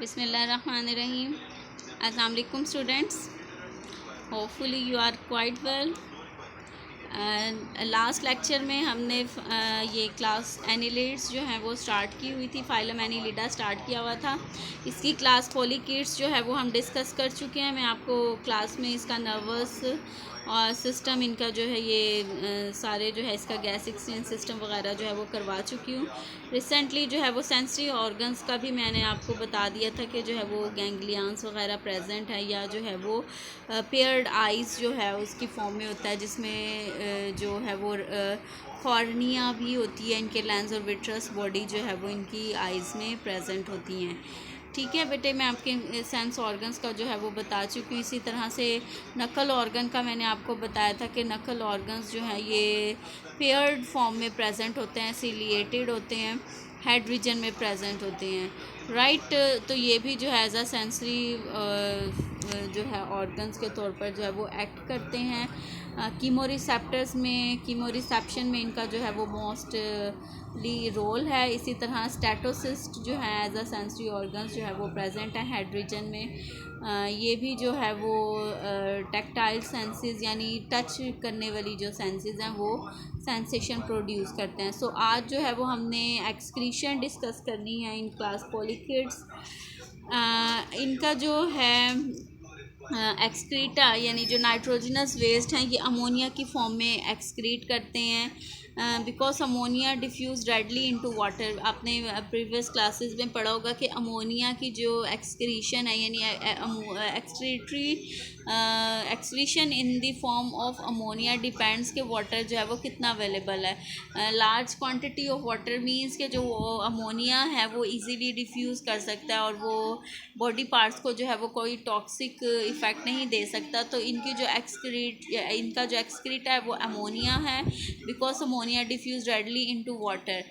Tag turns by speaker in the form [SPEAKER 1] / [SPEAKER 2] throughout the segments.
[SPEAKER 1] बिस्मिल्लाहिर्रहमानिर्रहीम। अस्सलाम वालेकुम students, hopefully you are quite well. Last lecture में हमने ये क्लास एनिलिड्स जो हैं वो स्टार्ट की हुई थी, फाइलम एनिलिडा स्टार्ट किया हुआ था। इसकी क्लास फोलिकिड्स जो है वो हम डिस्कस कर चुके हैं। मैं आपको क्लास में इसका नर्वस और सिस्टम, इनका जो है ये सारे जो है इसका गैस एक्सचेंज सिस्टम वगैरह जो है वो करवा चुकी हूँ। रिसेंटली जो है वो सेंसरी ऑर्गन्स का भी मैंने आपको बता दिया था कि जो है वो गैंग्लियंस वगैरह प्रेजेंट है, या जो है वो पेयर्ड आइज़ जो है उसकी फॉर्म में होता है, जिसमें जो है वो कॉर्निया भी होती है। इनके लेंस और विट्रस बॉडी जो है वो इनकी आइज़ में प्रेजेंट होती हैं। ठीक है बेटे, मैं आपके सेंस ऑर्गन्स का जो है वो बता चुकी हूँ। इसी तरह से नकल ऑर्गन का मैंने आपको बताया था कि नकल ऑर्गन्स जो हैं ये पेयर्ड फॉर्म में प्रेजेंट होते हैं, सिलिएटेड होते हैं, हेड रीजन में प्रेजेंट होते हैं। राइट, तो ये भी जो है एज अ सेंसरी जो है ऑर्गन्स के तौर पर जो है वो एक्ट करते हैं। कीमोरिसेप्टर्स में, कीमोरिसेप्शन में इनका जो है वो मोस्टली रोल है। इसी तरह स्टेटोसिस्ट जो है एज अ सेंसरी ऑर्गन्स जो है वो प्रेजेंट है हेड रीजन में। ये भी जो है वो टेक्टाइल सेंसेस यानी टच करने वाली जो सेंसेस हैं वो सेंसेशन प्रोड्यूस करते हैं। सो आज जो है वो हमने एक्सक्रीशन डिस्कस करनी है इन क्लास पोलिकिड्स। इनका जो है एक्सक्रीटा यानी जो नाइट्रोजनस वेस्ट हैं ये अमोनिया की फॉर्म में एक्सक्रीट करते हैं, because ammonia diffuse readily into water. आपने प्रीवियस क्लासेस में पढ़ा होगा कि अमोनिया की जो एक्सक्रीशन है यानी excretory excretion in the form of ammonia depends कि वाटर जो है वो कितना अवेलेबल है। Large quantity of water means कि जो अमोनिया है वो इजीली डिफ्यूज़ कर सकता है और वो बॉडी पार्ट्स को जो है वो कोई टॉक्सिक इफ़ेक्ट नहीं दे सकता। तो इनका जो एक्सक्रीट है वो अमोनिया है, because ammonia diffuse readily into water.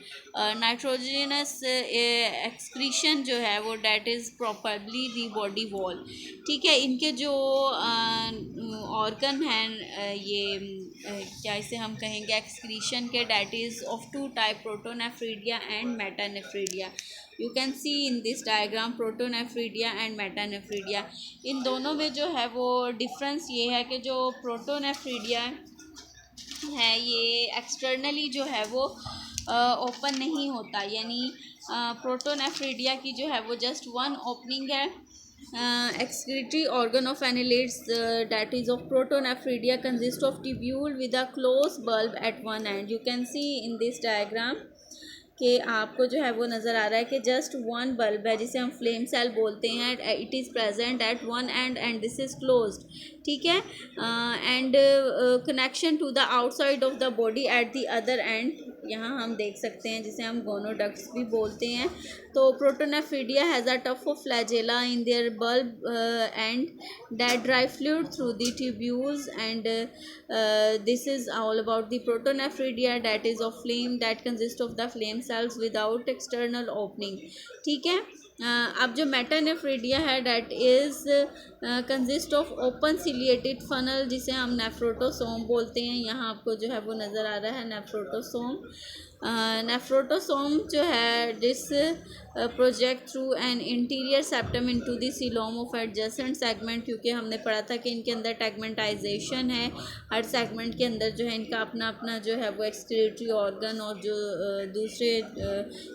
[SPEAKER 1] Nitrogenous excretion जो है वो that is properly the body wall. ठीक है, इनके जो ऑर्गन हैं क्या इसे हम कहेंगे एक्सक्रीशन के, that is of two type, protonephridia and metanephridia. You can see in this diagram protonephridia and metanephridia. इन दोनों में जो है वो डिफरेंस ये है कि जो प्रोटोनेफ्रीडिया है ये एक्सटर्नली जो है वो ओपन नहीं होता, यानी प्रोटोनेफ्रीडिया की जो है वो जस्ट वन ओपनिंग है। excretory organ of annelids that is of protonephridia consist of tubule with a closed bulb at one end. You can see in this diagram कि आपको जो है वो नज़र आ रहा है कि जस्ट वन बल्ब है जिसे हम फ्लेम सेल बोलते हैं, it is present at one and this is closed. ठीक है, and connection to the outside of the body at the other end, यहाँ हम देख सकते हैं जिसे हम गोनोडक्ट्स भी बोलते हैं। तो protonephridia has a tough flagella in their bulb and that drive fluid through the tubules, and this is all about the protonephridia that is of flame that consist of the flame cells without external opening. ठीक है, अब जो metanephridia है that is consist of open ciliated funnel जिसे हम नेफ्रोटोसोम बोलते हैं। यहाँ आपको जो है वो नज़र आ रहा है नेफ्रोटोसोम। नेफ्रोटोसोम जो है this project through an interior septum into the coelom of adjacent segment, क्योंकि हमने पढ़ा था कि इनके अंदर टैगमेंटाइजेशन है। हर सेगमेंट के अंदर जो है इनका अपना अपना जो है वो एक्सक्रीटरी ऑर्गन और जो दूसरे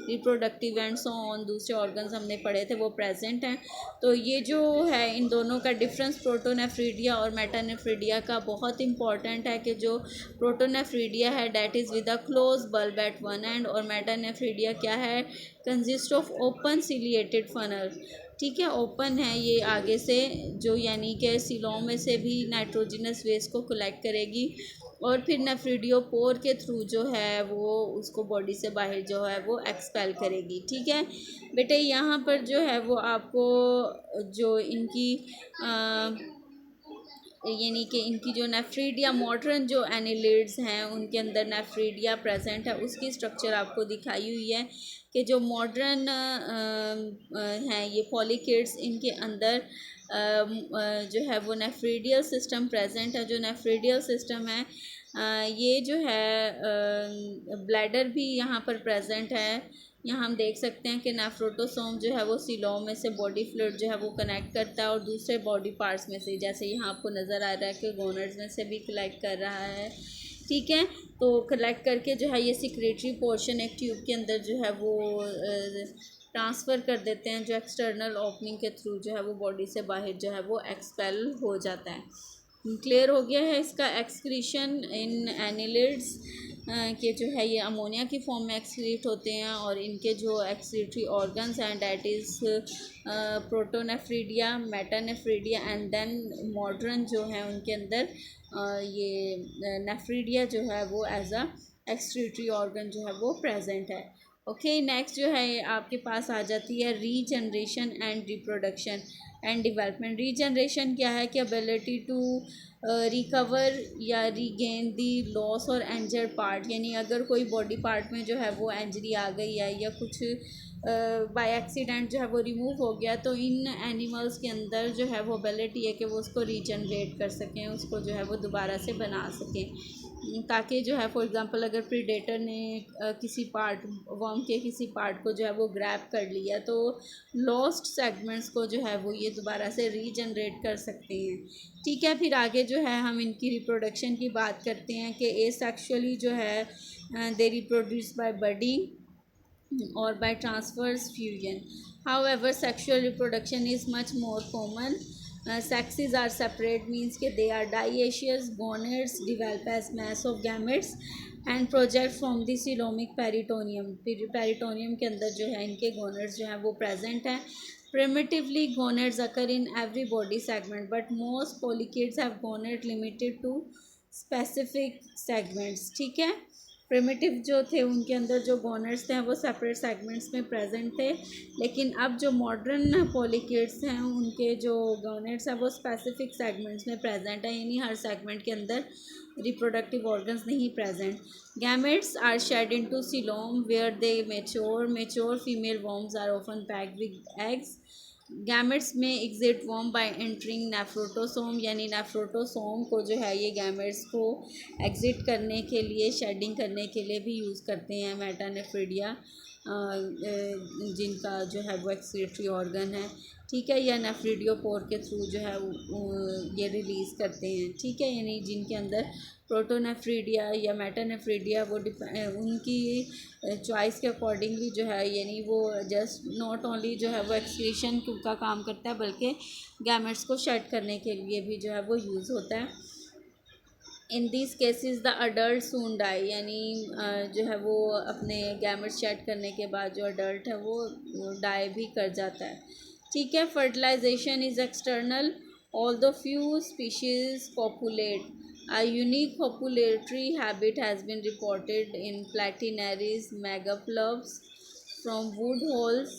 [SPEAKER 1] रिप्रोडक्टिव एंड सो ऑन दूसरे ऑर्गन्स हमने पढ़े थे वो प्रेजेंट हैं। तो ये जो है इन दोनों का डिफरेंस प्रोटोनेफ्रीडिया और मेटानेफ्रीडिया का बहुत इंपॉर्टेंट है कि जो प्रोटोनेफ्रीडिया है that is with a close bulb at one end, और मेटानेफ्रीडिया क्या है, consist of open ciliated funnel. ठीक है, ओपन है ये आगे से जो यानी कि सीलोम में से भी नाइट्रोजनस वेस्ट को कलेक्ट करेगी और फिर नेफ्रीडियोपोर के थ्रू जो है वो उसको बॉडी से बाहर जो है वो एक्सपेल करेगी। ठीक है बेटे, यहाँ पर जो है वो आपको जो इनकी यानी कि इनकी जो नेफ्रीडिया मॉडर्न जो एनिलिड्स हैं उनके अंदर नेफ्रीडिया प्रेजेंट है, उसकी स्ट्रक्चर आपको दिखाई हुई है कि जो मॉडर्न हैं ये पॉलीकिड्स, इनके अंदर जो है वो नेफ्रीडियल सिस्टम प्रेजेंट है। जो नेफ्रीडियल सिस्टम है ये जो है ब्लैडर भी यहाँ पर प्रेजेंट है, यहाँ हम देख सकते हैं कि नेफ्रोटोसोम जो है वो सीलोम में से बॉडी फ्लूइड जो है वो कनेक्ट करता है और दूसरे बॉडी पार्ट्स में से, जैसे यहाँ आपको नज़र आ रहा है कि गोनर्स में से भी कलेक्ट कर रहा है। ठीक है, तो कलेक्ट करके जो है ये सिक्रेटरी पोर्शन एक ट्यूब के अंदर जो है वो ट्रांसफ़र कर देते हैं, जो एक्सटर्नल ओपनिंग के थ्रू जो है वो बॉडी से बाहर जो है वो एक्सपेल हो जाता है। क्लियर हो गया है। इसका एक्सक्रीशन इन एनिलिड्स के जो है ये अमोनिया की फॉर्म में एक्सक्रीट होते हैं, और इनके जो एक्सक्रीटरी ऑर्गन्स हैं that is protonephridia, metanephridia and then modern जो है उनके अंदर ये नेफ्रीडिया जो है वो एज अ एक्सक्रीटरी ऑर्गन जो है वो प्रेजेंट है। ओके, नेक्स्ट जो है आपके पास आ जाती है regeneration and reproduction and development. Regeneration क्या है कि एबिलिटी टू रिकवर या रीगेन दी लॉस और इंजर्ड पार्ट, यानी अगर कोई बॉडी पार्ट में जो है वो इंजरी आ गई है या कुछ बाय एक्सीडेंट जो है वो रिमूव हो गया, तो इन एनिमल्स के अंदर जो है वो एबिलिटी है कि वो उसको रीजनरेट कर सकें, उसको जो है वो दोबारा से बना सकें, ताकि जो है फॉर एग्ज़ाम्पल अगर प्रीडेटर ने किसी पार्ट वर्म के किसी पार्ट को जो है वो ग्रैब कर लिया, तो लॉस्ट सेगमेंट्स को जो है वो ये दोबारा से रीजनरेट कर सकते हैं। ठीक है, फिर आगे जो है हम इनकी रिप्रोडक्शन की बात करते हैं कि एसेक्सुअली जो है they reproduce by budding or by transverse fusion. However, sexual reproduction is much more common. Sexes are separate, means कि they are dioecious. Gonads develop as mass of gametes and project from the coelomic peritoneum. Peritoneum के अंदर जो है इनके gonads जो है वो present हैं. Primitively, gonads occur in every body segment, but most polychaetes have gonad limited to specific segments. ठीक है, प्रिमिटिव जो थे उनके अंदर जो गोनर्स थे वो सेपरेट सेगमेंट्स में प्रेजेंट थे, लेकिन अब जो मॉडर्न पॉलीकेट्स हैं उनके जो गोनेट्स हैं वो स्पेसिफिक सेगमेंट्स में प्रेजेंट है, यानी हर सेगमेंट के अंदर रिप्रोडक्टिव ऑर्गन्स नहीं present. Gametes are shed into coelom where they mature female worms are often packed with eggs. Gametes में exit worm by entering nephrostome, यानी नेफ्रोटोसोम को जो है ये गैमेट्स को एग्जिट करने के लिए, शेडिंग करने के लिए भी यूज़ करते हैं मेटानेफ्रीडिया, जिनका जो है वो एक्सक्रीटरी ऑर्गन है। ठीक है, या नेफ्रीडियोपोर के थ्रू जो है ये रिलीज़ करते हैं। ठीक है, यानी जिनके अंदर प्रोटोनेफ्रीडिया या मेटानेफ्रीडिया वो उनकी चॉइस के अकॉर्डिंगली जो है, यानी वो जस्ट नॉट ओनली जो है वो एक्सक्रीशन का काम करता है, बल्कि गैमेट्स को शेड करने के लिए भी जो है वो यूज़ होता है। In this cases the adult soon die, यानी जो है वो अपने गैमेट्स शेड करने के बाद जो अडल्ट है वो डाई भी कर जाता है। ठीक है, fertilization is external all the few species populate. A unique copulatory habit has been reported in Platinaris megaplubs from wood holes.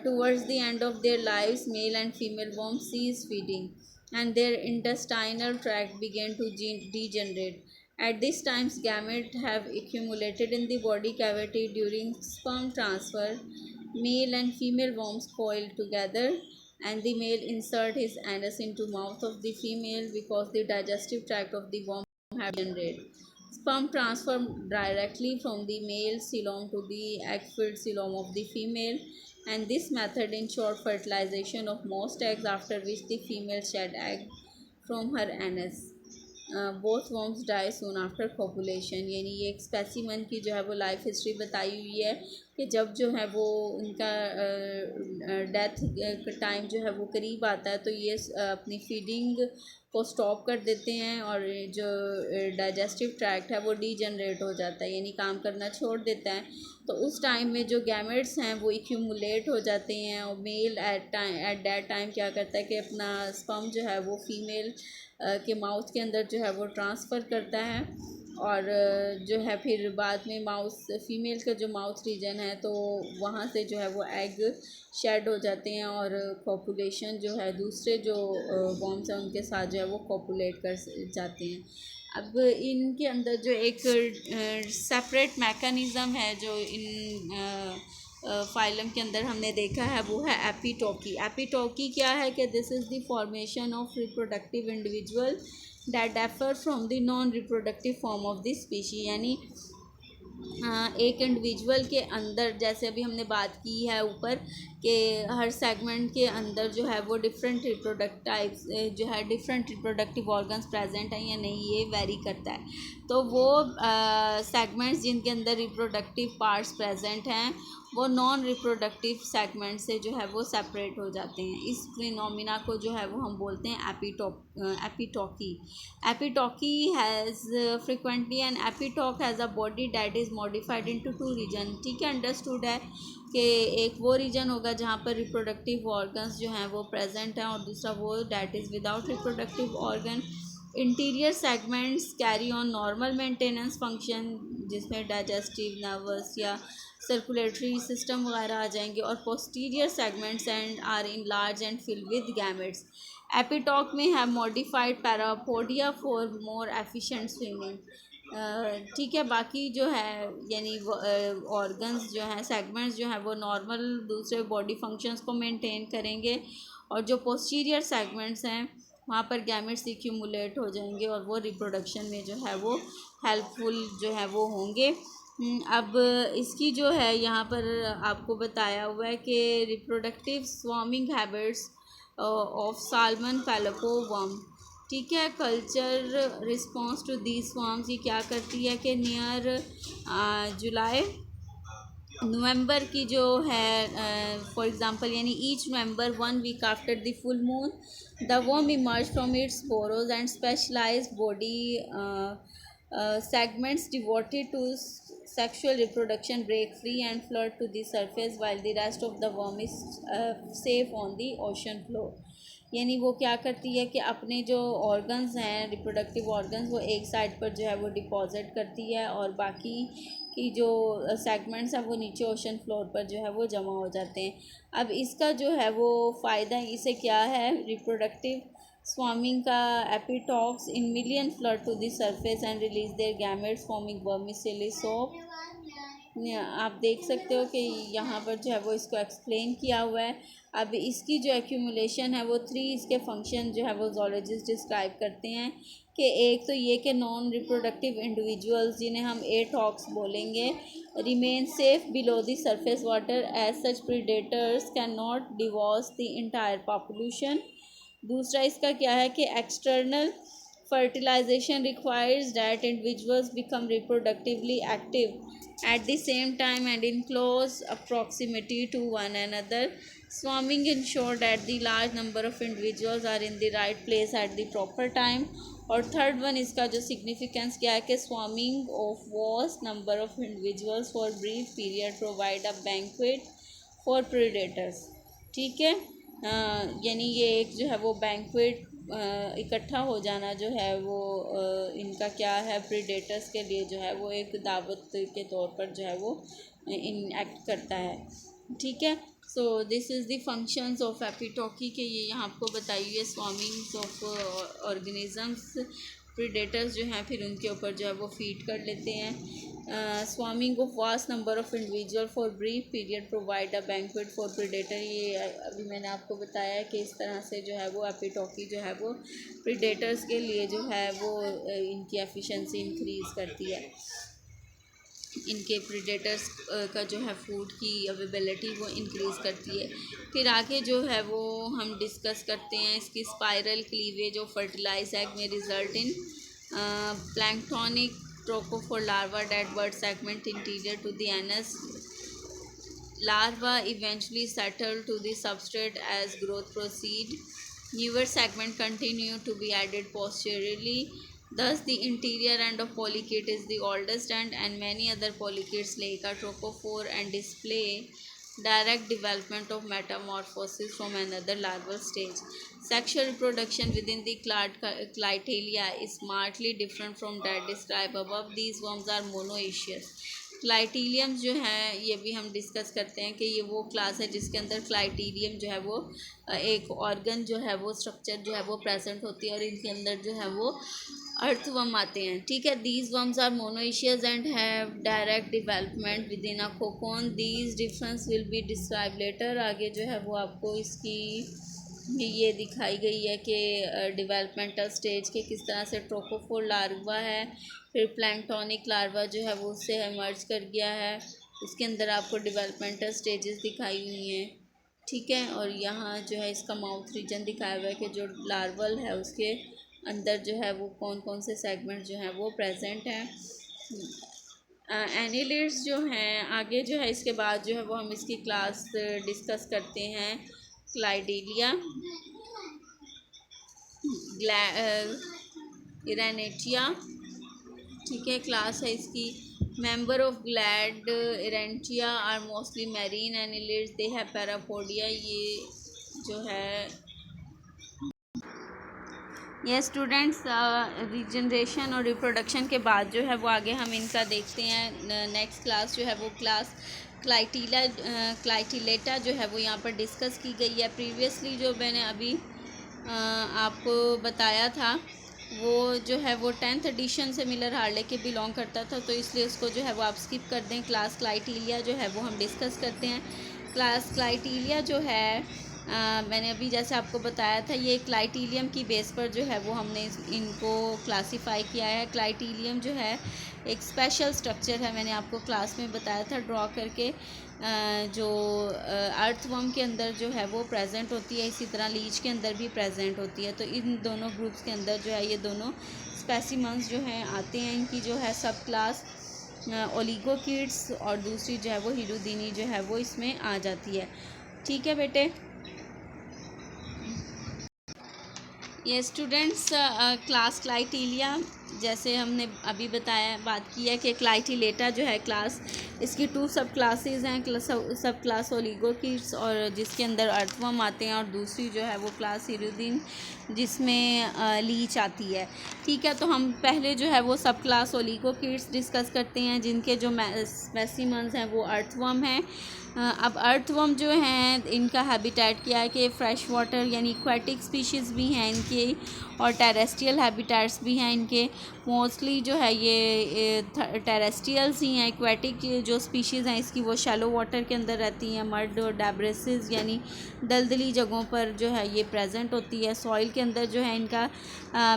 [SPEAKER 1] Towards the end of their lives, male and female worms cease feeding, and their intestinal tract began to degenerate. At this time, gametes have accumulated in the body cavity during sperm transfer. Male and female worms coil together, and the male insert his anus into mouth of the female because the digestive tract of the worm have degenerated. Sperm transfer directly from the male coelom to the egg-filled coelom of the female, and this method ensures fertilization of most eggs, after which the female shed egg from her anus. Both worms die soon after population, यानी ये एक specimen की जो है वो life history बताई हुई है कि जब जो है वो उनका डेथ टाइम जो है वो करीब आता है, तो ये अपनी फीडिंग को स्टॉप कर देते हैं, और जो डाइजेस्टिव ट्रैक्ट है वो डीजनरेट हो जाता है, यानी काम करना छोड़ देता है। तो उस टाइम में जो गैमेट्स हैं वो एक्यूमुलेट हो जाते हैं, और मेल एट दैट टाइम क्या करता है कि अपना स्पर्म जो है वो फीमेल के माउथ के अंदर जो है वो ट्रांसफ़र करता है, और जो है फिर बाद में फीमेल का जो माउथ रीजन है तो वहाँ से जो है वो एग शेड हो जाते हैं, और कॉपुलेशन जो है दूसरे जो वर्म्स हैं उनके साथ जो है वो कॉपुलेट कर जाते हैं। अब इनके अंदर जो एक सेपरेट मैकेनिज़्म है जो इन फाइलम के अंदर हमने देखा है, वो है एपिटोकी। एपिटोकी क्या है कि this is the formation of reproductive individual that differ from the non reproductive form of the species, यानी एक इंडिविजुअल के अंदर, जैसे अभी हमने बात की है ऊपर कि हर सेगमेंट के अंदर जो है वो डिफरेंट रिप्रोडक्ट टाइप्स जो है डिफरेंट रिप्रोडक्टिव ऑर्गन्स प्रेजेंट हैं या नहीं, ये वेरी करता है। तो वो सेगमेंट्स जिनके अंदर रिप्रोडक्टिव पार्ट्स प्रेजेंट हैं वो नॉन रिप्रोडक्टिव सेगमेंट से जो है वो सेपरेट हो जाते हैं। इस फिनोमिना को जो है वो हम बोलते हैं epitoky. Epitoky has frequently an epitoke has a body that is modified into two region. ठीक है, अंडरस्टूड है कि एक वो रीजन होगा जहाँ पर रिप्रोडक्टिव ऑर्गन्स जो हैं वो प्रेजेंट हैं और दूसरा वो that is without reproductive organ. Anterior segments carry on normal maintenance function, जिसमें डाइजेस्टिव, नर्वस या सर्कुलेटरी सिस्टम वगैरह आ जाएंगे। और posterior segments and are in large and fill with gametes. Epitoke में है modified parapodia for more efficient swimming. ठीक है, बाकी जो है यानी ऑर्गन्स जो हैं, सेगमेंट्स जो हैं वो नॉर्मल दूसरे बॉडी फंक्शंस को मेंटेन करेंगे और जो पोस्टीरियर सेगमेंट्स हैं वहाँ पर गैमेट्स एक्यूमुलेट हो जाएंगे और वो रिप्रोडक्शन में जो है वो हेल्पफुल जो है वो होंगे। अब इसकी जो है यहाँ पर आपको बताया हुआ है कि reproductive swarming habits of salmon palolo worm. ठीक है, culture response to the swarms ये क्या करती है कि नियर जुलाई नवंबर की जो है फॉर एग्जांपल यानी each November 1 week after the full moon the worm emerge from its burrows and specialised body segments devoted to sexual reproduction break free and float to the surface while the rest of the worm is safe on the ocean floor। यानी वो क्या करती है कि अपने जो organs हैं reproductive organs वो एक साइड पर जो है वो डिपॉजिट करती है और बाकी की जो सेगमेंट्स हैं वो नीचे ओशन फ्लोर पर जो है वो जमा हो जाते हैं। अब इसका जो है वो फ़ायदा इसे क्या है, रिप्रोडक्टिव स्वार्मिंग का epitokes in million flood to the surface and release their gametes forming vermicelli soup. आप देख सकते हो कि यहाँ पर जो है वो इसको एक्सप्लेन किया हुआ है। अब इसकी जो एक्यूमुलेशन है वो 3 इसके फंक्शन जो है वो जोलॉजिस्ट डिस्क्राइब करते हैं कि एक तो ये कि नॉन रिप्रोडक्टिव इंडिविजुअल्स जिन्हें हम एटॉक्स बोलेंगे remain safe below the surface water as such predators can not divorce the entire population. दूसरा इसका क्या है कि external fertilization requires that individuals become reproductively active at the same time and in close proximity to one another. Swarming ensure that the large number of individuals are in the right place at the proper time। और third one इसका जो significance क्या है कि swarming of vast number of individuals for brief period provide a banquet for predators. ठीक है, यानी ये एक जो है वो बैंक्वेट इकट्ठा हो जाना जो है वो इनका क्या है, प्रीडेटर्स के लिए जो है वो एक दावत के तौर पर जो है वो इन एक्ट करता है। ठीक है, so this is the functions of epitoky के ये यहाँ आपको बताई हुई है स्वार्मिंग्स ऑफ ऑर्गेनिजम्स। प्रीडेटर्स जो हैं फिर उनके ऊपर जो है वो फीड कर लेते हैं। Swarming of vast number of individual for brief period provide a banquet for predator. ये अभी मैंने आपको बताया है कि इस तरह से जो है वो एपिटॉकी जो है वो प्रीडेटर्स के लिए जो है वो इनकी एफिशिएंसी इंक्रीज़ करती है, इनके प्रीडेटर्स का जो है फूड की अवेलेबिलिटी वो इंक्रीज़ करती है। फिर आगे जो है वो हम डिस्कस करते हैं इसकी spiral cleavage of fertilize egg में result in planktonic trochophore larva that बर्ड segment anterior to the anus. Larva eventually settle to the substrate as growth proceed. Newer segments continue to be added posteriorly. Thus, the interior end of polychaete is the oldest end, and many other polychaetes like a trophophore and display direct development of metamorphosis from another larval stage. Sexual reproduction within the Clitelia is markedly different from that described above. These worms are monoecious. क्लाइटीलियम जो है ये भी हम discuss करते हैं कि ये वो क्लास है जिसके अंदर क्लाइटीलियम जो है वो एक ऑर्गन जो है वो स्ट्रक्चर जो है वो प्रेजेंट होती है और इनके अंदर जो है वो अर्थवर्म आते हैं। ठीक है, these worms are monoecious and have direct development within a cocoon. These difference will be describe later. आगे जो है वो आपको इसकी ये दिखाई गई है कि डेवलपमेंटल स्टेज के किस तरह से ट्रोकोफोर लार्वा है, फिर प्लैंक्टोनिक लार्वा जो है वो उससे इमर्ज कर गया है, उसके अंदर आपको डेवलपमेंटल स्टेजेस दिखाई हुई हैं। ठीक है, और यहाँ जो है इसका माउथ रीजन दिखाया हुआ है कि जो लार्वल है उसके अंदर जो है वो कौन कौन से सेगमेंट जो हैं वो प्रेजेंट हैं। एनिलिड्स जो हैं आगे जो है इसके बाद जो है वो हम इसकी क्लास डिस्कस करते हैं। क्लाइडेलिया, इरेनेटिया, ठीक है, क्लास है इसकी। Member of clade errantia are mostly marine annelids, they have parapodia. ये जो है ये स्टूडेंट्स रीजनरेशन और रिप्रोडक्शन के बाद जो है वो आगे हम इनका देखते हैं। नेक्स्ट क्लास जो है वो क्लास क्लाइटिलेटा जो है वो यहाँ पर डिस्कस की गई है। प्रीवियसली जो मैंने अभी आपको बताया था वो जो है वो 10th एडिशन से मिलर हार्ले के बिलोंग करता था, तो इसलिए उसको जो है वो आप स्किप कर दें। क्लास क्लाइटीलिया जो है वो हम डिस्कस करते हैं। क्लास क्लाइटीलिया जो है मैंने अभी जैसे आपको बताया था, ये क्लाइटीलियम की बेस पर जो है वो हमने इनको क्लासीफाई किया है। क्लाइटीलियम जो है एक स्पेशल स्ट्रक्चर है, मैंने आपको क्लास में बताया था ड्रॉ करके, जो अर्थवर्म के अंदर जो है वो प्रेजेंट होती है, इसी तरह लीच के अंदर भी प्रेजेंट होती है। तो इन दोनों ग्रुप्स के अंदर जो है ये दोनों स्पेसिमन्स जो हैं आते हैं। इनकी जो है सब क्लास ओलिगोकिड्स और दूसरी जो है वो हिरुदीनी जो है वो इसमें आ जाती है। ठीक है बेटे। ये स्टूडेंट्स क्लास क्लाइटीलिया, जैसे हमने अभी बताया बात की है कि क्लाइटिलेटा जो है क्लास, इसकी 2 सब क्लासेस हैं। सब क्लास ओलिगोकिड्स और जिसके अंदर अर्थवर्म आते हैं, और दूसरी जो है वो क्लास हिरुदीन जिसमें लीच आती है। ठीक है, तो हम पहले जो है वो सब क्लास ओलिगोकिड्स डिस्कस करते हैं जिनके जो स्पेसिमन्स हैं वो अर्थवर्म हैं। अब अर्थवर्म जो हैं इनका हैबिटेट क्या है कि फ्रेश वाटर यानी एक्वेटिक स्पीशीज़ भी हैं इनके, और टेरेस्ट्रियल हैबिटेट्स भी हैं इनके। मोस्टली जो है ये टेरेस्ट्रियल्स ही हैं। एक्वेटिक जो स्पीशीज़ हैं इसकी वो शैलो वाटर के अंदर रहती हैं, मड और डेब्रेसेस यानी दलदली जगहों पर जो है ये प्रेजेंट होती है। सॉइल के अंदर जो है इनका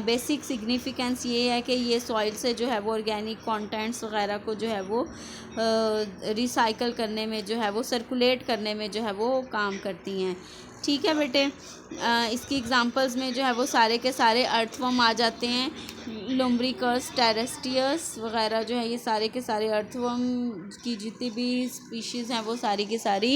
[SPEAKER 1] बेसिक सिग्निफिकेंस ये है कि ये सॉइल से जो है वो ऑर्गेनिक कंटेंट्स वगैरह को जो है वो रिसाइकल करने में जो है वो सर्कुलेट करने में जो है वो काम करती हैं। ठीक है बेटे, इसकी एग्जांपल्स में जो है वो सारे के सारे अर्थवर्म आ जाते हैं। लुम्ब्रिकस, टेरेस्ट्रियस वगैरह जो है ये सारे के सारे अर्थवर्म की जितनी भी स्पीशीज़ हैं वो सारी की सारी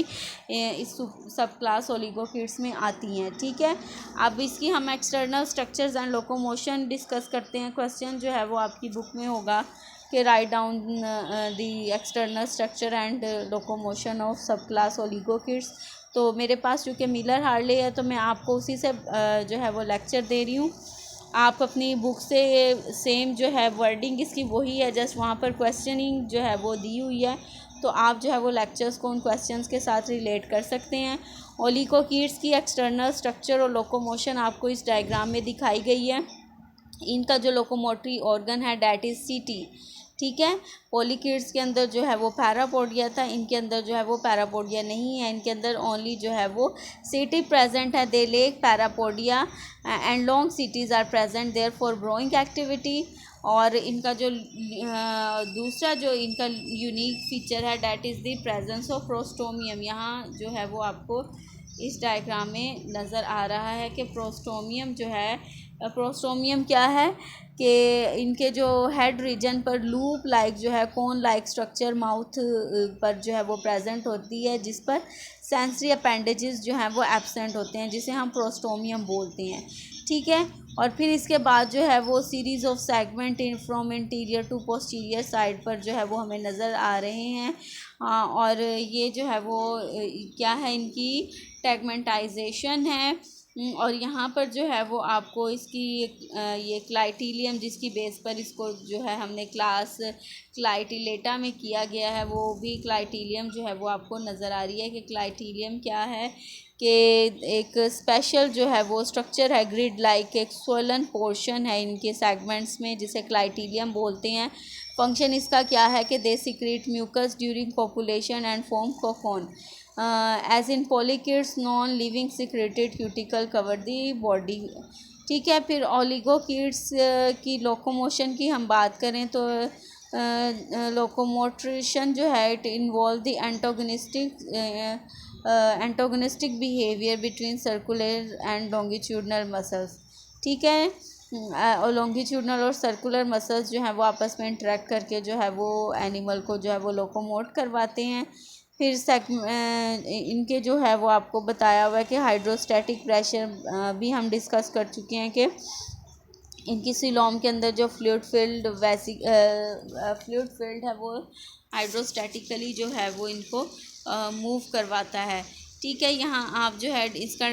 [SPEAKER 1] इस सब क्लास ओलिगोकिड्स में आती हैं। ठीक है, अब इसकी हम external structures and locomotion discuss करते हैं। क्वेश्चन जो है वो आपकी बुक में होगा कि write down the external structure and locomotion of सब क्लास ओलिगोकिड्स। तो मेरे पास चूँकि मिलर हार्ले है तो मैं आपको उसी से जो है वो लेक्चर दे रही हूँ। आप अपनी बुक से सेम जो है वर्डिंग इसकी वही है, जस्ट वहाँ पर क्वेश्चनिंग जो है वो दी हुई है, तो आप जो है वो लेक्चर्स को उन क्वेश्चंस के साथ रिलेट कर सकते हैं। ओलिगोकिड्स की एक्सटर्नल स्ट्रक्चर और लोकोमोशन आपको इस डायग्राम में दिखाई गई है। इनका जो लोकोमोटरी ऑर्गन है डैट इज़ सीटी। ठीक है, पोलिकिड्स के अंदर जो है वो पैरापोडिया था, इनके अंदर जो है वो पैरापोडिया नहीं है, इनके अंदर ओनली जो है वो सीटी प्रेजेंट है। They lack parapodia and long setae are present there for growing activity. और इनका जो दूसरा जो इनका यूनिक फीचर है that is the presence of prostomium. यहाँ जो है वो आपको इस डायग्राम में नज़र आ रहा है कि प्रोस्टोमियम जो है, प्रोस्टोमियम क्या है कि इनके जो हेड रीजन पर लूप लाइक जो है कोन लाइक स्ट्रक्चर माउथ पर जो है वो प्रेजेंट होती है, जिस पर सेंसरी अपेंडेजेस जो हैं वो एब्सेंट होते हैं, जिसे हम प्रोस्टोमियम बोलते हैं। ठीक है, और फिर इसके बाद जो है वो series of segment in from interior to posterior side पर जो है वो हमें नज़र आ रहे हैं। और ये जो है वो क्या है, इनकी टैगमेंटाइजेशन है। और यहाँ पर जो है वो आपको इसकी ये क्लाइटीलियम जिसकी बेस पर इसको जो है हमने क्लास क्लाइटिलेटा में किया गया है, वो भी क्लाइटीलियम जो है वो आपको नज़र आ रही है कि क्लाइटीलियम क्या है, कि एक स्पेशल जो है वो स्ट्रक्चर है ग्रिड लाइक, एक स्वोलन पोर्शन है इनके सेगमेंट्स में जिसे क्लाइटीलियम बोलते हैं। फंक्शन इसका क्या है कि they secrete mucus during population and form cocoon. As in polychaetes non living secreted cuticle cover the body. ठीक है, फिर ओलिगोकिड्स की लोकोमोशन की हम बात करें तो लोकोमोट्रिशन जो है it involve the antagonistic behaviour between circular and longitudinal muscles. ठीक है, और लॉन्गिट्यूडनल और सर्कुलर मसल्स जो हैं वो आपस में इंटरेक्ट करके जो है वो एनिमल को जो है वो लोकोमोट करवाते हैं। फिर इनके जो है वो आपको बताया हुआ है कि हाइड्रोस्टैटिक प्रेशर भी हम डिस्कस कर चुके हैं कि इनकी सीलोम के अंदर जो फ्लूइड फील्ड है वो हाइड्रोस्टैटिकली जो है वो इनको मूव करवाता है। ठीक है, यहाँ आप जो है इसका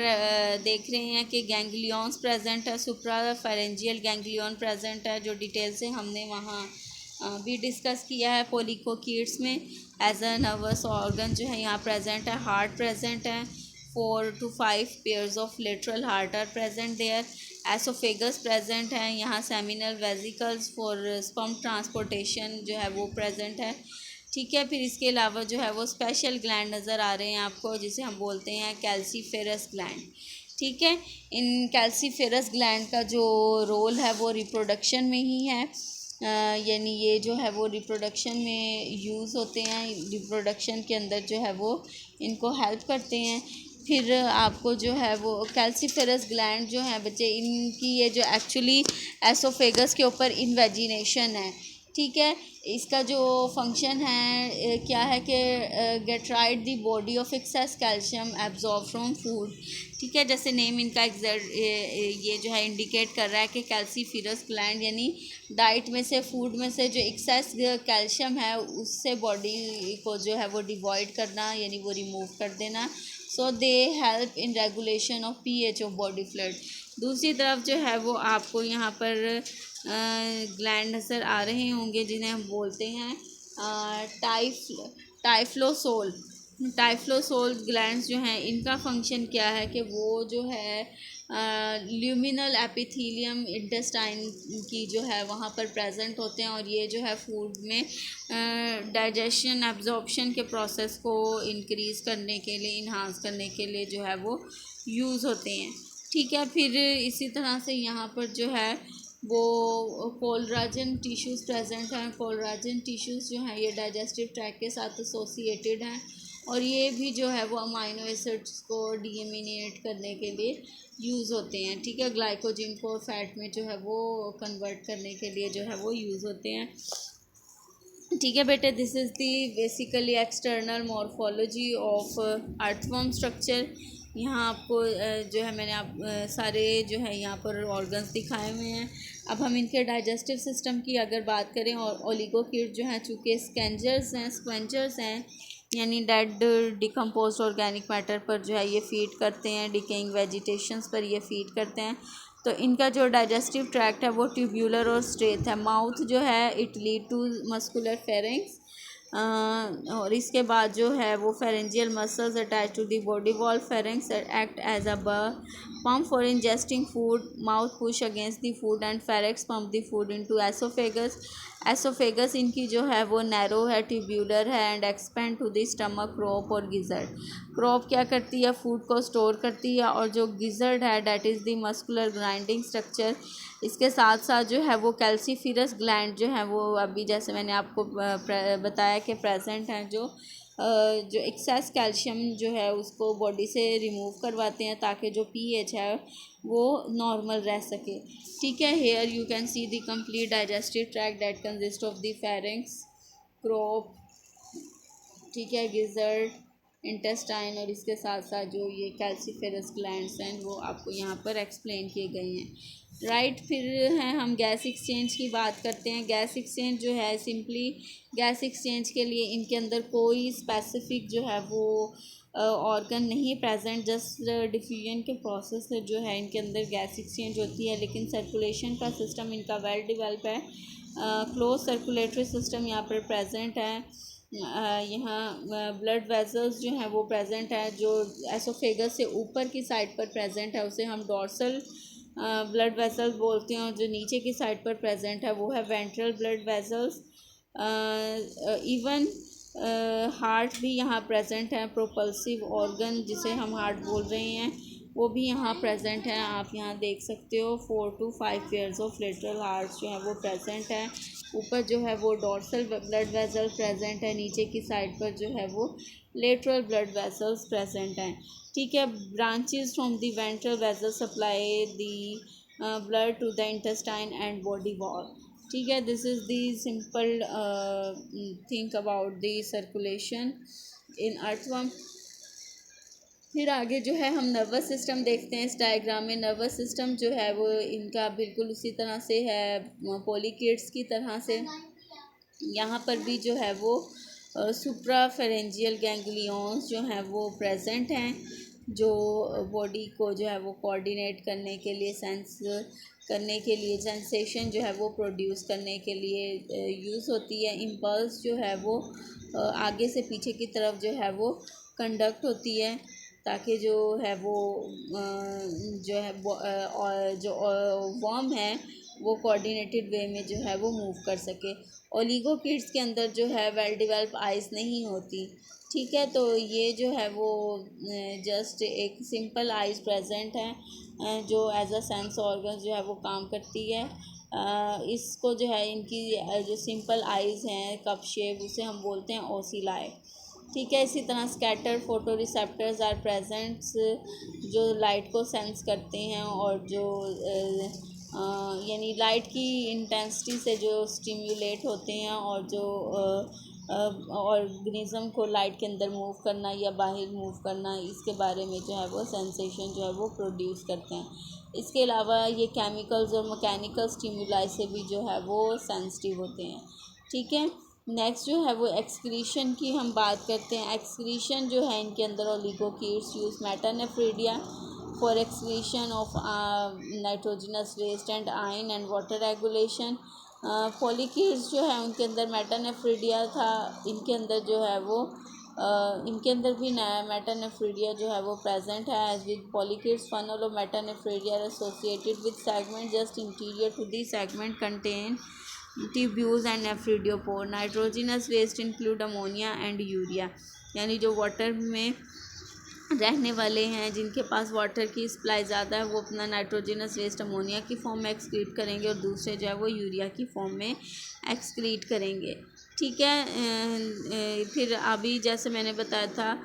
[SPEAKER 1] देख रहे हैं कि गैंग्लियंस प्रेजेंट है, सुप्रा फेरेंजियल गैंग्लियन प्रेजेंट है, जो डिटेल से हमने वहाँ भी डिस्कस किया है। पोलिकोकीट्स में एज अ नर्वस ऑर्गन जो है यहाँ प्रेजेंट है, हार्ट प्रेजेंट है, 4 to 5 pairs of lateral heart are present there, oesophagus present है, यहाँ seminal vesicles for sperm transportation जो है वो प्रेजेंट है। ठीक है, फिर इसके अलावा जो है वो स्पेशल ग्लैंड नज़र आ रहे हैं आपको, जिसे हम बोलते हैं कैल्सीफेरस ग्लैंड। ठीक है, इन कैल्सीफेरस ग्लैंड का जो रोल है वो रिप्रोडक्शन में ही है, यानी ये जो है वो रिप्रोडक्शन में यूज़ होते हैं, रिप्रोडक्शन के अंदर जो है वो इनको हेल्प करते हैं। फिर आपको जो है वो कैल्सीफेरस ग्लैंड जो है बच्चे, इनकी ये जो एक्चुअली एसोफेगस के ऊपर इन्वेजिनेशन है। ठीक है, इसका जो फंक्शन है क्या है कि get right the body of excess calcium absorb from food. ठीक है, जैसे नेम इनका ये जो है इंडिकेट कर रहा है कि कैल्सीफेरस ग्लैंड यानी डाइट में से, फूड में से जो एक्सेस कैल्शियम है उससे बॉडी को जो है वो डिवॉइड करना, यानी वो रिमूव कर देना। So they help in regulation of pH of body fluid. दूसरी तरफ जो है वो आपको यहाँ पर ग्लैंड नज़र आ रहे होंगे जिन्हें हम बोलते हैं टाइफ्लोसोल। टाइफ्लोसोल ग्लैंड्स जो हैं इनका फंक्शन क्या है कि वो जो है ल्यूमिनल एपिथेलियम इंटेस्टाइन की जो है वहाँ पर प्रेजेंट होते हैं, और ये जो है फूड में डाइजेशन एब्जॉर्प्शन के प्रोसेस को इंक्रीज़ करने के लिए, इन्हांस करने के लिए जो है वो यूज़ होते हैं। ठीक है, फिर इसी तरह से यहाँ पर जो है वो कोलराजन टिश्यूज़ प्रेजेंट हैं। कोलराजन टिश्यूज़ जो हैं ये डाइजेस्टिव ट्रैक्ट के साथ एसोसिएटेड हैं, और ये भी जो है वो अमाइनो एसिड्स को डीएमिनेट करने के लिए यूज़ होते हैं। ठीक है, ग्लाइकोजन को फैट में जो है वो कन्वर्ट करने के लिए जो है वो यूज़ होते हैं। ठीक है बेटे, this is the basically external morphology of earthworm structure. यहाँ आपको जो है मैंने सारे जो है यहाँ पर ऑर्गन्स दिखाए हुए हैं। अब हम इनके डाइजेस्टिव सिस्टम की अगर बात करें, और ओलिगोकीट जो हैं चूँकि स्क्वेंचर्स हैं यानी डेड डिकम्पोज्ड ऑर्गेनिक मैटर पर जो है ये फीड करते हैं, डिकेइंग वेजिटेशंस पर ये फीड करते हैं। तो इनका जो डाइजेस्टिव ट्रैक्ट है वो ट्यूब्यूलर और स्ट्रेट है। माउथ जो है it lead to muscular pharynx, और इसके बाद जो है वो pharyngeal muscles attach to the body wall. Pharynx act as a pump for ingesting food, mouth push against the food and pharynx pump the food into oesophagus. Oesophagus इनकी जो है वो नैरो है, ट्यूब्यूलर है and expand to the stomach, crop और gizzard. Crop क्या करती है, फूड को स्टोर करती है, और जो गिजर्ड है that is the muscular grinding structure. इसके साथ साथ जो है वो कैल्सीफेरस ग्लैंड जो है वो अभी जैसे मैंने आपको बताया कि प्रेजेंट हैं, जो एक्सेस कैल्शियम जो है उसको बॉडी से रिमूव करवाते हैं ताकि जो पीएच है वो नॉर्मल रह सके। ठीक है, here you can see the complete digestive tract that consist of the pharynx, crop, ठीक है, गिजर्ड, इंटेस्टाइन, और इसके साथ साथ जो ये कैल्सीफेरस ग्लैंड्स हैं वो आपको यहाँ पर एक्सप्लेन किए गए हैं। राइट, फिर हैं हम गैस एक्सचेंज की बात करते हैं। गैस एक्सचेंज जो है सिंपली गैस एक्सचेंज के लिए इनके अंदर कोई स्पेसिफिक जो है वो ऑर्गन नहीं प्रेजेंट, जस्ट डिफ्यूजन के प्रोसेस से जो है इनके अंदर गैस एक्सचेंज होती है, लेकिन सर्कुलेशन का सिस्टम इनका वेल डिवेल्प है। क्लोज सर्कुलेटरी सिस्टम यहाँ पर प्रेजेंट है। यहाँ ब्लड वेसल्स जो हैं वो प्रेजेंट है, जो एसोफेगस से ऊपर की साइड पर प्रेजेंट है उसे हम डॉर्सल ब्लड वेसल्स बोलते हैं, और जो नीचे की साइड पर प्रेजेंट है वो है ventral blood vessels. Even heart भी यहाँ प्रेजेंट है, प्रोपल्सिव ऑर्गन जिसे हम हार्ट बोल रहे हैं वो भी यहाँ प्रेजेंट है। आप यहाँ देख सकते हो 4 to 5 pairs of lateral hearts जो है वो प्रेजेंट है। ऊपर जो है वो डॉर्सल ब्लड वेसल प्रेजेंट है, नीचे की साइड पर जो है वो लेटरल ब्लड वेसल्स प्रेजेंट हैं। ठीक है, branches from the ventral vessel supply the blood to the intestine and body wall. ठीक है, this is the simple think about the circulation in earthworm. फिर आगे जो है हम नर्वस सिस्टम देखते हैं। इस डायग्राम में नर्वस सिस्टम जो है वो इनका बिल्कुल उसी तरह से है, पोलिकेट्स की तरह से। यहाँ पर भी जो है वो सुप्राफेरेंजियल गैंग्लियंस जो हैं वो प्रेजेंट हैं, जो बॉडी को जो है वो कोऑर्डिनेट करने के लिए, सेंस करने के लिए, सेंसेशन जो है वो प्रोड्यूस करने के लिए यूज़ होती है। इम्पल्स जो है वो आगे से पीछे की तरफ जो है वो कंडक्ट होती है, ताकि जो है वो जो है जो वर्म है वो कोऑर्डिनेटेड वे में जो है वो मूव कर सके। ओलिगोकिड्स के अंदर जो है वेल डेवलप आइज़ नहीं होती। ठीक है, तो ये जो है वो जस्ट एक सिंपल आइज़ प्रेजेंट है जो एज अ सेंस ऑर्गन जो है वो काम करती है। इसको जो है इनकी जो सिंपल आइज़ हैं कप शेप, उसे हम बोलते हैं ओसिलाई। ठीक है, इसी तरह scatter photo receptors are presents जो लाइट को सेंस करते हैं और जो यानी लाइट की इंटेंसिटी से जो स्टिम्युलेट होते हैं और जो ऑर्गेनिज्म को लाइट के अंदर मूव करना या बाहर मूव करना, इसके बारे में जो है वो सेंसेशन जो है वो प्रोड्यूस करते हैं। इसके अलावा ये केमिकल्स और मैकेनिकल स्टिमुलाई से भी जो है वो सेंसिटिव होते हैं। ठीक है, नेक्स्ट जो है वो एक्सक्रीशन की हम बात करते हैं। एक्सक्रीशन जो है इनके अंदर oligochaetes use metanephridia for excretion of nitrogenous waste and ion and water regulation. Polychaetes जो है उनके अंदर मेटानेफ्रीडिया था, इनके अंदर जो है वो इनके अंदर भी मेटानेफ्रीडिया जो है वो प्रेजेंट है। एज विद पॉलीकिड्स फनल और metanephridia associated with segment just anterior to the segment contain tubules and nephridiopore. Nitrogenous waste include ammonia and urea, यानी जो वाटर में रहने वाले हैं जिनके पास वाटर की सप्लाई ज़्यादा है वो अपना नाइट्रोजनस वेस्ट अमोनिया की फॉर्म में एक्सक्रीट करेंगे और दूसरे जो है वो यूरिया की फॉर्म में एक्सक्रीट करेंगे। ठीक है, फिर अभी जैसे मैंने बताया था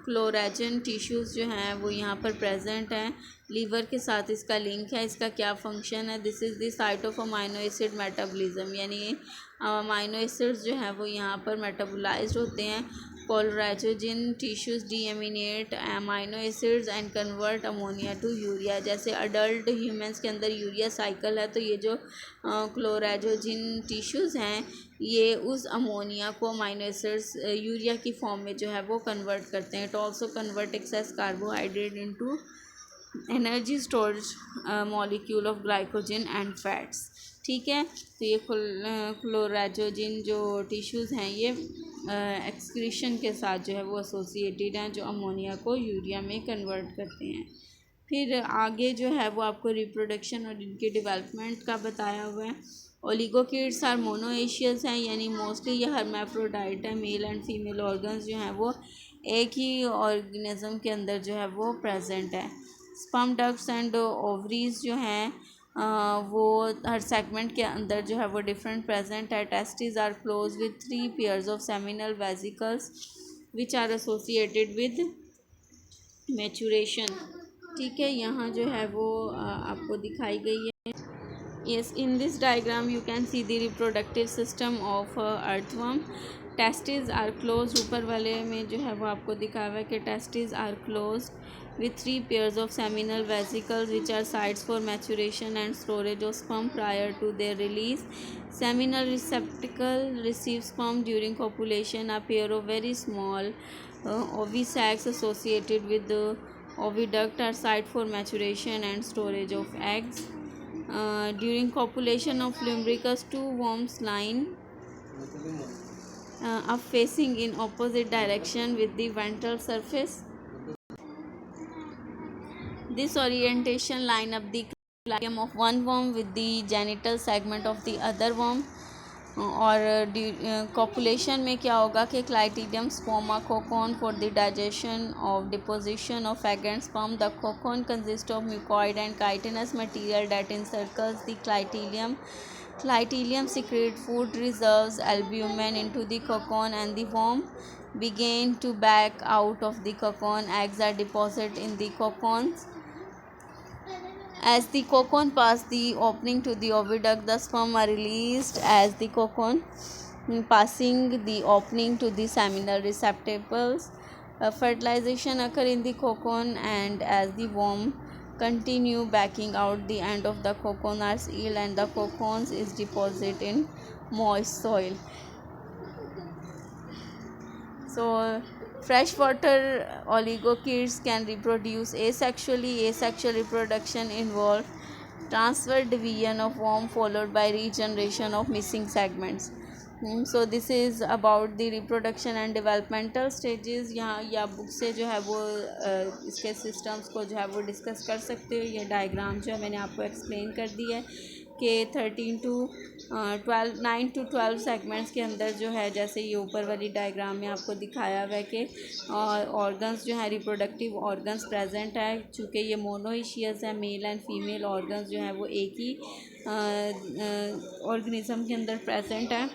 [SPEAKER 1] क्लोराजन टिश्यूज़ जो हैं वो यहाँ पर प्रेजेंट हैं। लीवर के साथ इसका लिंक है। इसका क्या फंक्शन है? This is the site of amino acid metabolism, यानी अमाइनो एसिड्स जो हैं वो यहाँ पर मेटाबोलाइज्ड होते हैं। Chloragogen tissues deaminate amino acids and convert ammonia to urea. जैसे अडल्ट ह्यूमंस के अंदर यूरिया साइकिल है, तो ये जो क्लोराजोजिन टिश्यूज़ हैं ये उस अमोनिया को अमाइनो एसिड्स यूरिया की फॉर्म में जो है वो कन्वर्ट करते हैं। It also convert excess carbohydrate into energy storage molecule of glycogen and fats. ठीक है, तो ये क्लोराजोजिन जो टिश्यूज़ हैं ये एक्सक्रीशन के साथ जो है वो एसोसिएटेड हैं, जो अमोनिया को यूरिया में कन्वर्ट करते हैं। फिर आगे जो है वो आपको रिप्रोडक्शन और इनके डेवलपमेंट का बताया हुआ है। ओलिगोकिड्स आर मोनोएशियस हैं, यानी मोस्टली ये हर्माफ्रोडाइट है। मेल एंड फीमेल ऑर्गन्स जो हैं वो एक ही ऑर्गेनिज्म के अंदर जो है वो प्रेजेंट है। स्पर्म डक्ट्स एंड ओवरीज जो हैं वो हर सेगमेंट के अंदर जो है वो डिफरेंट प्रेजेंट है। Testes are close with 3 pairs of seminal vesicles which are associated with maturation. ठीक है, यहाँ जो है वो आपको दिखाई गई है। Yes, in this diagram you can see the reproductive system of earthworm. Testes are closed, ऊपर वाले में जो है वो आपको दिखा हुआ है कि testes are closed with 3 pairs of seminal vesicles which are sites for maturation and storage of sperm prior to their release. Seminal receptacle receives sperm during copulation. A pair of very small ovisacs associated with the oviduct are site for maturation and storage of eggs. During copulation of Lumbricus, 2 worms line up facing in opposite direction with the ventral surface. This orientation line up the clypeum of one worm with the genital segment of the other worm. और copulation में क्या होगा कि clitellum sperm a cocoon for the digestion of deposition of egg and sperm the cocoon consist of mucoid and chitinous material that encircles the clitelium. Clitelium secrete food reserves albumin into the cocoon and the worm begin to back out of the cocoon. Eggs are deposited in the cocoons. As the cocoon pass the opening to the oviduct, the sperm are released as the cocoon, passing the opening to the seminal receptacles. Fertilization occur in the cocoon, and as the worm continue backing out, the end of the cocoon are sealed and the cocoons is deposited in moist soil. So freshwater oligochaetes can reproduce asexually. Asexual reproduction involves transfer division of worm followed by regeneration of missing segments. So this is about the reproduction and developmental stages. यहाँ या book से जो है वो इसके systems को जो है वो डिस्कस कर सकते हो. ये डायग्राम जो है मैंने आपको एक्सप्लेन कर दी है कि 13 टू 12 9 टू 12 सेगमेंट्स के अंदर जो है, जैसे ये ऊपर वाली डायग्राम में आपको दिखाया हुआ है कि ऑर्गन्स जो है रिप्रोडक्टिव ऑर्गन्स प्रेजेंट है. चूँकि ये मोनोइशियस है, मेल एंड फीमेल ऑर्गन्स जो है वो एक ही ऑर्गेनिज्म के अंदर प्रेजेंट है.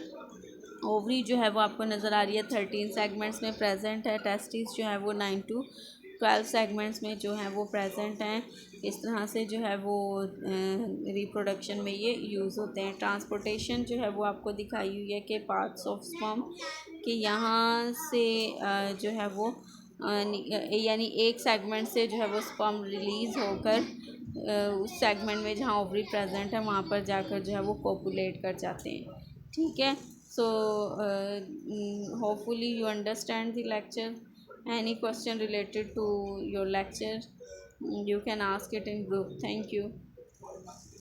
[SPEAKER 1] ओवरी जो है वो आपको नज़र आ रही है 13 सेगमेंट्स में प्रेजेंट है. टेस्टिस जो है वो 9 टू 12 सेगमेंट्स में जो है वो प्रेजेंट हैं. इस तरह से जो है वो रिप्रोडक्शन में ये यूज़ होते हैं. ट्रांसपोर्टेशन जो है वो आपको दिखाई हुई है कि पार्ट्स ऑफ स्पर्म कि यहाँ से जो है वो यानी एक सेगमेंट से जो है वो स्पर्म रिलीज़ होकर उस सेगमेंट में जहाँ ओवरी प्रेजेंट है वहाँ पर जाकर जो है वो कोपुलेट कर जाते हैं. ठीक है. So hopefully you understand the lecture. Any question related to your lecture, you can ask it in group. Thank you.